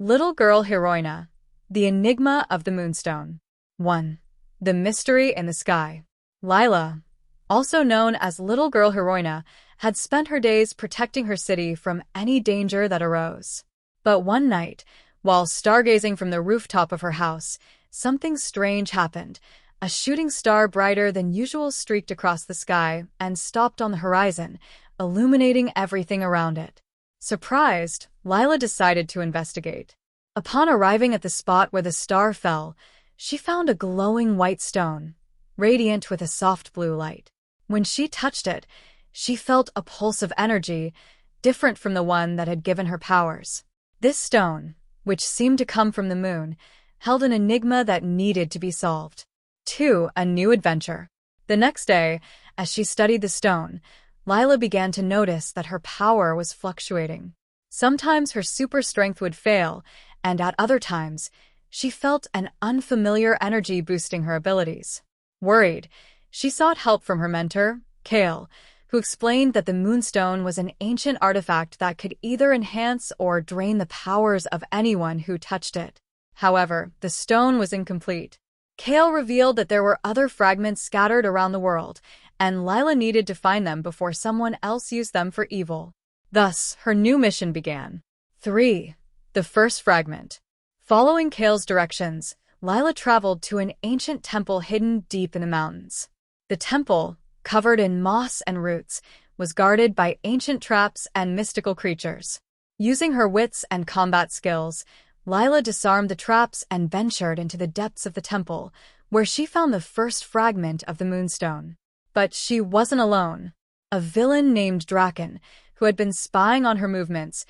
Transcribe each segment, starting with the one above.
Little Girl Heroína, The Enigma of the Moonstone. 1. The Mystery in the Sky. Lila, also known as Little Girl Heroína, had spent her days protecting her city from any danger that arose. But one night, while stargazing from the rooftop of her house, something strange happened. A shooting star brighter than usual streaked across the sky and stopped on the horizon, illuminating everything around it. Surprised, Lila decided to investigate. Upon arriving at the spot where the star fell, she found a glowing white stone, radiant with a soft blue light. When she touched it, she felt a pulse of energy, different from the one that had given her powers. This stone, which seemed to come from the moon, held an enigma that needed to be solved. 2. A new adventure. The next day, as she studied the stone, Lila began to notice that her power was fluctuating. Sometimes her super strength would fail, and at other times, she felt an unfamiliar energy boosting her abilities. Worried, she sought help from her mentor, Kale, who explained that the Moonstone was an ancient artifact that could either enhance or drain the powers of anyone who touched it. However, the stone was incomplete. Kale revealed that there were other fragments scattered around the world, and Lila needed to find them before someone else used them for evil. Thus, her new mission began. 3. The First Fragment. Following Kale's directions, Lila traveled to an ancient temple hidden deep in the mountains. The temple, covered in moss and roots, was guarded by ancient traps and mystical creatures. Using her wits and combat skills, Lila disarmed the traps and ventured into the depths of the temple, where she found the first fragment of the Moonstone. But she wasn't alone. A villain named Draken, who had been spying on her movements,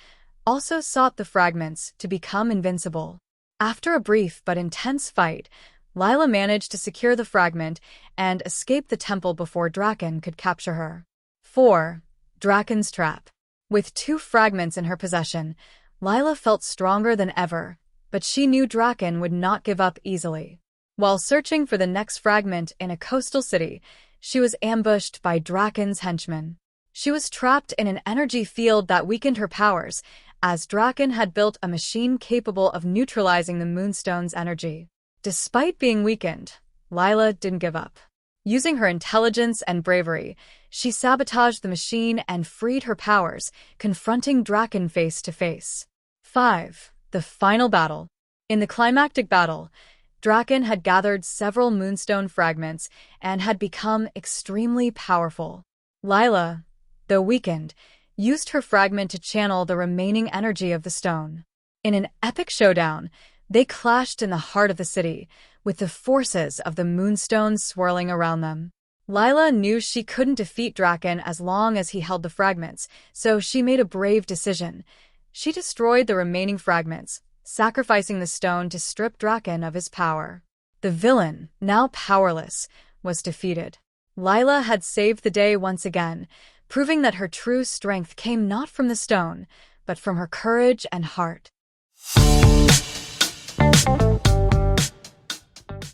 also sought the fragments to become invincible. After a brief but intense fight, Lila managed to secure the fragment and escape the temple before Draken could capture her. 4. Draken's Trap. With 2 fragments in her possession, Lila felt stronger than ever, but she knew Draken would not give up easily. While searching for the next fragment in a coastal city, she was ambushed by Draken's henchmen. She was trapped in an energy field that weakened her powers, as Draken had built a machine capable of neutralizing the Moonstone's energy. Despite being weakened, Lila didn't give up. Using her intelligence and bravery, she sabotaged the machine and freed her powers, confronting Draken face to face. 5. The Final Battle. In the climactic battle, Draken had gathered several Moonstone fragments and had become extremely powerful. Lila, though weakened, used her fragment to channel the remaining energy of the stone. In an epic showdown, they clashed in the heart of the city, with the forces of the Moonstone swirling around them. Lila knew she couldn't defeat Draken as long as he held the fragments, so she made a brave decision. She destroyed the remaining fragments, sacrificing the stone to strip Draken of his power. The villain, now powerless, was defeated. Lila had saved the day once again, proving that her true strength came not from the stone, but from her courage and heart.